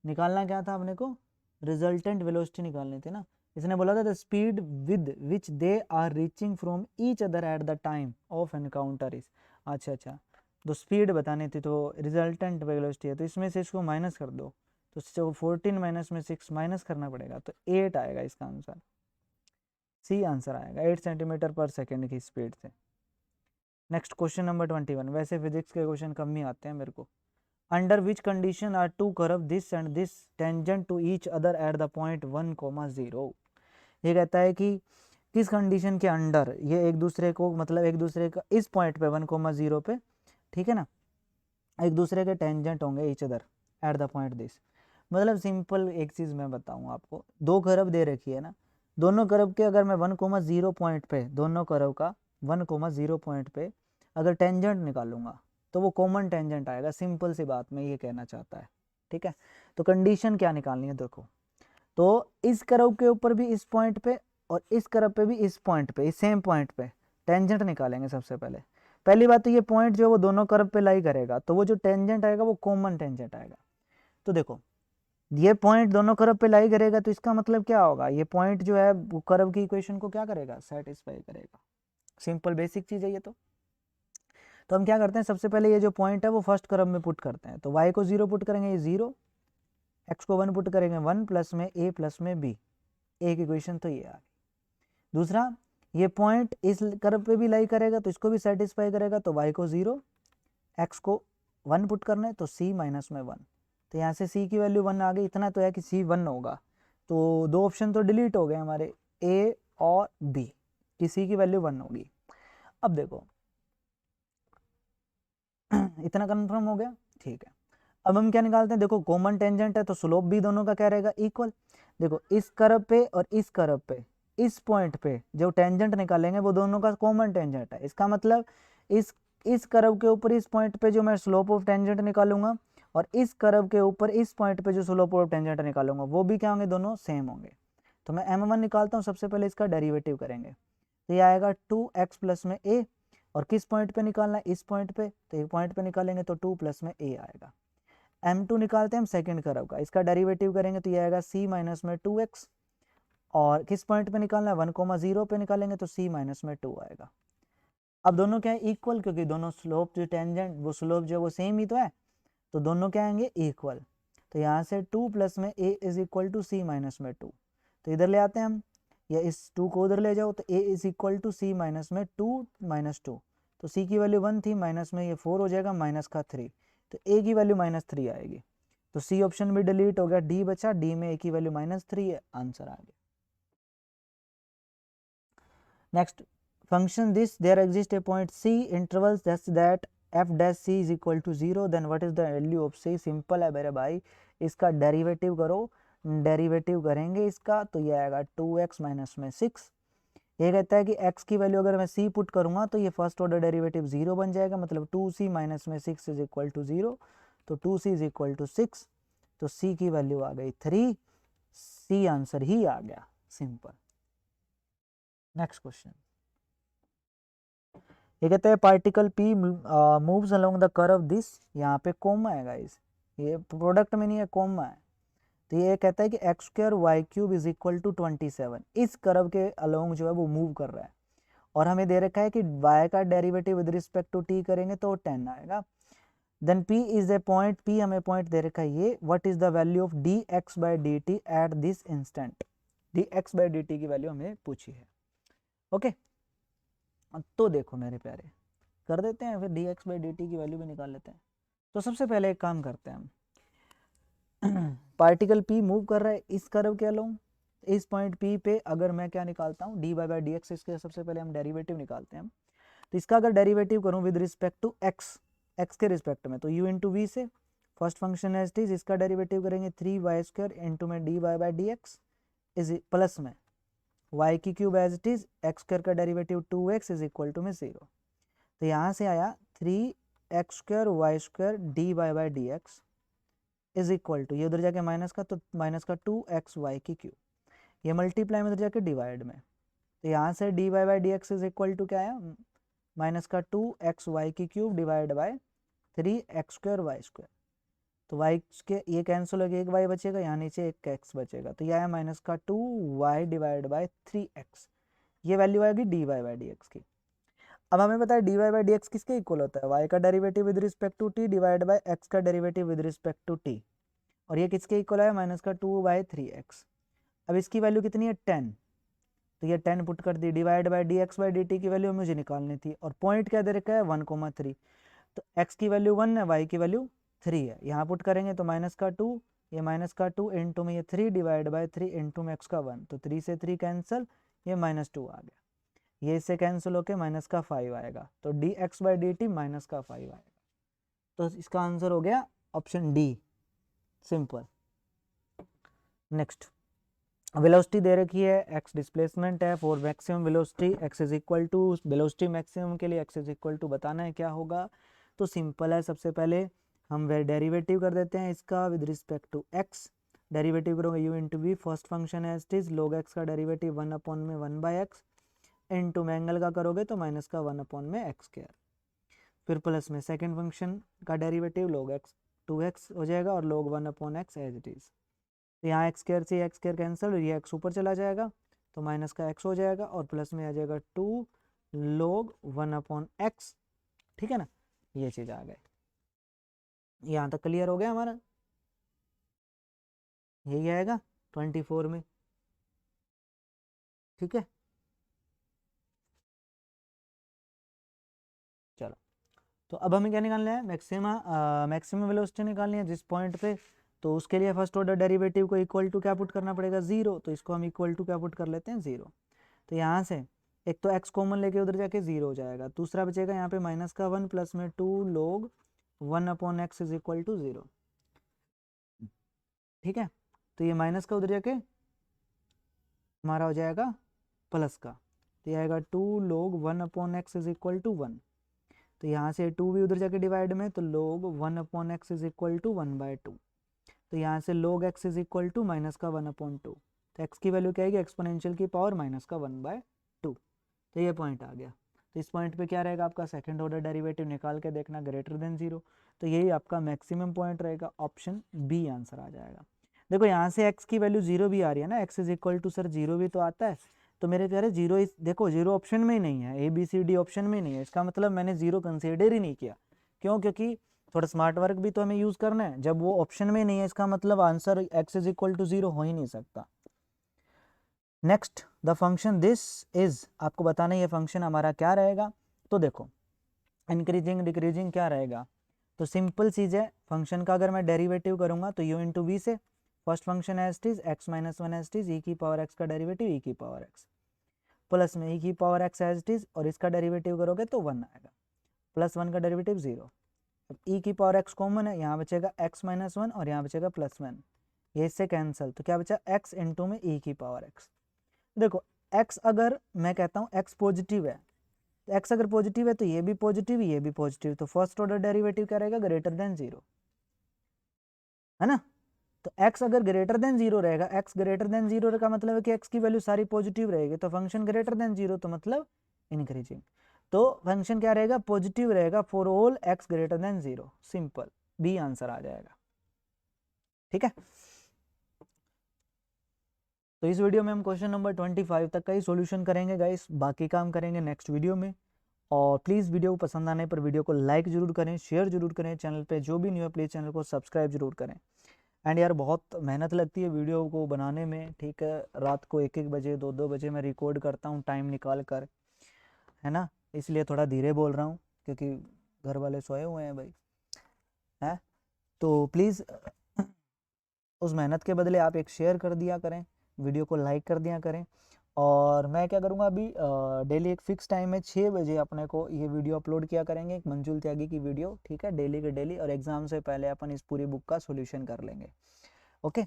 निकालना क्या था अपने को, रिजल्टेंट वेलोसिटी निकालनी थी ना। इसने बोला था the speed with which they are reaching from each other at the time of encounter is, अच्छा तो स्पीड बतानी थी, तो रिजल्टेंट वेलोसिटी है, तो इसमें से इसको माइनस कर दो, तो 14 माइनस में 6 माइनस करना पड़ेगा, तो 8 आएगा इसका आंसर, सी आंसर आएगा 8 सेंटीमीटर पर सेकेंड की स्पीड से। नेक्स्ट क्वेश्चन नंबर 21, वैसे फिजिक्स के क्वेश्चन कम ही आते हैं मेरे को। Under which condition are two curve this and this tangent to each other at the point 1,0। ये कहता है कि किस कंडीशन के अंडर ये एक दूसरे को, मतलब एक दूसरे का इस पॉइंट पे 1,0 पे, ठीक है ना, एक दूसरे के टेंजेंट होंगे each other at the point this. मतलब सिंपल एक चीज़ मैं बताऊँ आपको, दो कर्व दे रखी है ना, दोनों कर्व के अगर मैं 1,0 पॉइंट पे, दोनों कर्व का 1,0 पॉइंट पे अगर टेंजेंट निकालूंगा तो वो कॉमन टेंजेंट आएगा, सिंपल सी बात में ये कहना चाहता है, ठीक है। तो कंडीशन क्या निकालनी है देखो, तो इस कर्व के ऊपर भी इस पॉइंट पे और इस कर्व पे भी इस पॉइंट पे, इस सेम पॉइंट पे टेंजेंट निकालेंगे। सबसे पहले पहली बात तो ये पॉइंट जो है वो दोनों कर्व पे लाई करेगा, तो वो जो टेंजेंट आएगा वो कॉमन टेंजेंट आएगा। तो देखो ये पॉइंट दोनों कर्व पे लाई करेगा, तो इसका मतलब क्या होगा, ये पॉइंट जो है वो कर्व की इक्वेशन को क्या करेगा, सेटिस्फाई करेगा। सिंपल बेसिक चीज है ये। तो हम क्या करते हैं, सबसे पहले ये जो पॉइंट है वो फर्स्ट कर्व में पुट करते हैं, तो y को 0 पुट करेंगे, ये 0, x को 1 पुट करेंगे, 1 प्लस में a प्लस में b, एक इक्वेशन तो ये आ गई। दूसरा, ये पॉइंट इस कर्व पे भी लाई करेगा तो इसको भी सेटिस्फाई करेगा, तो y को 0, x को 1 पुट करना है, तो c माइनस में 1, तो यहाँ से c की वैल्यू 1 आ गई। इतना तो है कि c 1 होगा, तो दो ऑप्शन तो डिलीट हो गए हमारे, a और b, कि c की वैल्यू 1 होगी। अब देखो इतना कंफर्म हो गया, ठीक है। अब हम क्या निकालते हैं, देखो कॉमन टेंजेंट है तो स्लोप भी दोनों का क्या रहेगा, इक्वल। देखो इस कर्व पे और इस कर्व पे, इस पॉइंट पे जो टेंजेंट निकालेंगे वो दोनों का कॉमन टेंजेंट है। इसका मतलब इस कर्व के ऊपर इस पॉइंट पे जो मैं स्लोप ऑफ टेंजेंट निकालूंगा, और इस कर्व के ऊपर इस पॉइंट पे जो स्लोप ऑफ टेंजेंट निकालूंगा वो भी क्या होंगे, दोनों सेम होंगे। तो मैं m1 निकालता हूँ, सबसे पहले इसका डेरिवेटिव करेंगे, तो ये आएगा 2x प्लस में a, और किस पॉइंट पे निकालना है, इस पॉइंट पे, तो एक पॉइंट पे निकालेंगे तो 2 प्लस में a आएगा। m2 निकालते हैं हम सेकंड कर्व का, इसका डेरिवेटिव करेंगे तो ये आएगा c माइनस में 2x, और किस पॉइंट पे निकालना है 1,0 पे निकालेंगे तो c माइनस में 2 आएगा। अब दोनों क्या है, इक्वल, क्योंकि दोनों स्लोप जो टेंजेंट वो स्लोप जो है वो सेम ही तो है, तो दोनों क्या आएंगे इक्वल। तो यहाँ से 2 प्लस में a is equal to C minus में 2, तो इधर ले आते हैं हम, या इस 2 को उधर ले जाओ, तो a is equal to C minus में 2 माइनस 2, तो c की वैल्यू 1 थी, माइनस में ये 4 हो जाएगा, माइनस का 3, तो a की वैल्यू -3 आएगी, तो c ऑप्शन भी डिलीट हो गया, d बचा, d में a की वैल्यू -3 है, आंसर आ गया। Next, function this there exist a point c intervals that f dash c is equal to 0, then what is the value of c। Simple है मेरे भाई, इसका डेरिवेटिव करो, डेरिवेटिव करेंगे इसका तो ये आएगा 2x माइनस में 6। ये कहता है कि x की वैल्यू अगर मैं c पुट करूंगा तो ये फर्स्ट ऑर्डर डेरिवेटिव 0 बन जाएगा, मतलब 2c माइनस में 6 इज इक्वल टू 0, तो 2c इज इक्वल टू 6, तो c की वैल्यू आ गई 3, c आंसर ही आ गया, सिंपल। नेक्स्ट क्वेश्चन, ये कहता है particle p moves along the curve this, यहाँ पे कॉमा है गाइस, ये प्रोडक्ट में नहीं है, कॉमा है, तो ये कहता है कि x square y cube is equal to 27, इस कर्व के अलोंग जो है वो मूव कर रहा है, और हमें दे रखा है कि y का derivative with respect to t करेंगे तो 10 आएगा। Then p is a point, p हमें पॉइंट दे रखा है ये, what is the value of dx by dt at this instant, dx by dt की वैल्यू हमें पूछी है। ओके, तो देखो मेरे प्यारे, कर देते हैं फिर dx/dt की वैल्यू भी निकाल लेते हैं। तो सबसे पहले एक काम करते हैं हम, पार्टिकल p मूव कर रहा है इस कर्व के अलोंग, इस पॉइंट p पे अगर मैं क्या निकालता हूँ dy/dx, इसके सबसे पहले हम डेरिवेटिव निकालते हैं। तो इसका अगर डेरिवेटिव करूँ विद रिस्पेक्ट टू x के रिस्पेक्ट में, तो u इंटू वी से first function as it is, इसका डेरिवेटिव करेंगे 3y² इंटू में dy/dx इज प्लस में y की cube as it is, x² का derivative 2x is equal to में 0। तो यहाँ से आया 3x² y² dy/dx is equal to, ये उधर जाके माइनस का, तो माइनस का 2xy की क्यूब, ये मल्टीप्लाई में उधर जाके डिवाइड में, तो यहाँ से dy/dx इज इक्वल टू क्या आया, माइनस का 2xy की cube divide by 3x² y²। तो y के ये कैंसिल हो गया, एक y बचेगा, यहाँ नीचे एक x बचेगा, तो ये आया माइनस का 2y डिवाइड बाय 3x, ये वैल्यू आएगी dy/dx की। अब हमें पता है dy/dx किसके इक्वल होता है, y का derivative with respect to t divide by x का derivative with respect to t, और ये किसके इक्वल है, माइनस का 2/3x। अब इसकी वैल्यू कितनी है 10, तो ये 10 पुट कर दी, डिवाइड बाय dx/dt की वैल्यू मुझे निकालनी थी, और पॉइंट क्या दे रखा है 1,3, तो x की वैल्यू 1 है, y की वैल्यू 3 है, यहाँ पुट करेंगे तो माइनस का 2, ये माइनस का 2 इंटू में ये 3 डिवाइड बाय 3 इंटू में x का 1, तो 3 से 3 कैंसिल, ये -2 आ गया, ये इससे कैंसिल होके माइनस का 5 आएगा, तो dx/dt माइनस का 5 आएगा। तो इसका आंसर हो गया option D, simple. Next, velocity दे रखी है, x डिस्प्लेसमेंट है, for maximum velocity x is equal to, velocity maximum के लिए x इज इक्वल टू बताना है क्या होगा। तो सिंपल है, सबसे पहले हम वे डेरिवेटिव कर देते हैं इसका with respect to x, derivative करोगे u into v, first function है एज इज log x का डेरिवेटिव 1/(1/x) इंटू में एंगल का करोगे तो माइनस का 1/x², फिर प्लस में सेकेंड फंक्शन का डेरिवेटिव log x 2x हो जाएगा और log 1/x as it is, तो यहाँ x² से x² कैंसिल, ये x ऊपर चला जाएगा तो माइनस का x हो जाएगा, और प्लस में आ जाएगा 2 log 1/x, ठीक है ना, ये चीज़ आ गई। यहाँ तक क्लियर हो गया हमारा, यही आएगा 24 में, ठीक है। चलो, तो अब हमें क्या निकालना है, मैक्सिमम वेलोसिटी निकालनी है जिस पॉइंट पे, तो उसके लिए फर्स्ट ऑर्डर डेरिवेटिव को इक्वल टू क्या पुट करना पड़ेगा 0, तो इसको हम इक्वल टू क्या पुट कर लेते हैं 0। तो यहाँ से एक तो x कॉमन लेके उधर जाके 0 हो जाएगा, दूसरा बचेगा यहाँ पे माइनस का 1 प्लस में 2 log 1/x is equal to 0, ठीक है। तो ये माइनस का उधर जाके हमारा हो जाएगा प्लस का, तो ये आएगा 2 log 1/x is equal to 1, तो यहाँ से 2 भी उधर जाके डिवाइड में, तो log 1/x is equal to 1/2, तो यहाँ से log x is equal to minus का 1/2, तो x की वैल्यू क्या आएगी, एक्सपोनेंशियल की पावर माइनस का 1/2, तो ये पॉइंट आ गया। तो इस पॉइंट पे क्या रहेगा आपका, सेकंड ऑर्डर डेरिवेटिव निकाल के देखना ग्रेटर देन 0, तो यही आपका मैक्सिमम पॉइंट रहेगा, ऑप्शन बी आंसर आ जाएगा। देखो यहाँ से x की वैल्यू 0 भी आ रही है ना, x is equal to sir 0 भी तो आता है, तो मेरे प्यारे 0 देखो 0 ऑप्शन में ही नहीं है, ABCD ऑप्शन में नहीं है, इसका मतलब मैंने 0 कंसिडर ही नहीं किया, क्यों, क्योंकि थोड़ा स्मार्ट वर्क भी तो हमें यूज़ करना है, जब वो ऑप्शन में नहीं है इसका मतलब answer x is equal to 0 हो ही नहीं सकता। Next, the function this is, आपको बताना ये फंक्शन हमारा क्या रहेगा, तो देखो इंक्रीजिंग डिक्रीजिंग क्या रहेगा, तो सिंपल चीज़ है, फंक्शन का अगर मैं डेरिवेटिव करूंगा तो u इंटू वी से first function as it is x minus 1 as it is, e की पावर x का डेरिवेटिव e की पावर x, प्लस में e की power x as it is, और इसका डेरिवेटिव करोगे तो 1 आएगा, प्लस 1 का डेरिवेटिव 0, अब e की पावर x कॉमन है, यहाँ बचेगा x माइनस 1 और यहाँ बचेगा +1, ये इससे कैंसिल, तो क्या बचा x इंटू में e की पावर x। देखो x अगर मैं कहता हूँ x पॉजिटिव है, तो x अगर पॉजिटिव है तो ये भी पॉजिटिव ये भी पॉजिटिव, तो फर्स्ट ऑर्डर डेरिवेटिव क्या रहेगा, ग्रेटर देन 0, है ना। तो x अगर ग्रेटर देन 0 रहेगा, x ग्रेटर देन 0 का मतलब है कि x की वैल्यू सारी पॉजिटिव रहेगी, तो फंक्शन ग्रेटर देन 0 तो मतलब इंक्रीजिंग, तो फंक्शन क्या रहेगा, पॉजिटिव रहेगा for all x greater than 0, simple, B answer आ जाएगा, ठीक है। तो इस वीडियो में हम क्वेश्चन नंबर 25 तक का ही सॉल्यूशन करेंगे गाइस, बाकी काम करेंगे नेक्स्ट वीडियो में। और प्लीज़ वीडियो को पसंद आने पर वीडियो को लाइक जरूर करें, शेयर जरूर करें, चैनल पे जो भी न्यू है प्लीज़ चैनल को सब्सक्राइब जरूर करें। एंड यार बहुत मेहनत लगती है वीडियो को बनाने में, ठीक है, रात को 1-1 बजे 2-2 बजे मैं रिकॉर्ड करता हूँ टाइम निकाल कर, है ना, इसलिए थोड़ा धीरे बोल रहा हूँ क्योंकि घर वाले सोए हुए हैं भाई, है। तो प्लीज़ उस मेहनत के बदले आप एक शेयर कर दिया करें, वीडियो को लाइक कर दिया करें। और मैं क्या करूँगा अभी, डेली एक फ़िक्स टाइम है 6 बजे अपने को ये वीडियो अपलोड किया करेंगे, एक मंजुल त्यागी की वीडियो, ठीक है, डेली के डेली, और एग्ज़ाम से पहले अपन इस पूरी बुक का सॉल्यूशन कर लेंगे। ओके,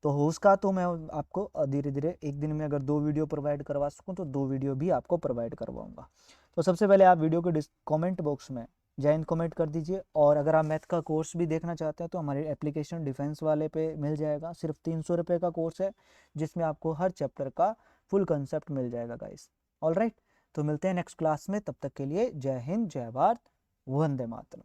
तो उसका तो मैं आपको धीरे धीरे एक दिन में अगर 2 वीडियो प्रोवाइड करवा सकूँ तो 2 वीडियो भी आपको प्रोवाइड करवाऊँगा। तो सबसे पहले आप वीडियो के कमेंट बॉक्स में जय हिंद कमेंट कर दीजिए। और अगर आप मैथ का कोर्स भी देखना चाहते हैं तो हमारे एप्लीकेशन डिफेंस वाले पे मिल जाएगा, सिर्फ 300 रुपये का कोर्स है जिसमें आपको हर चैप्टर का फुल कंसेप्ट मिल जाएगा गाइस। ऑल राइट, तो मिलते हैं नेक्स्ट क्लास में, तब तक के लिए जय हिंद, जय भारत, वंदे मातरम।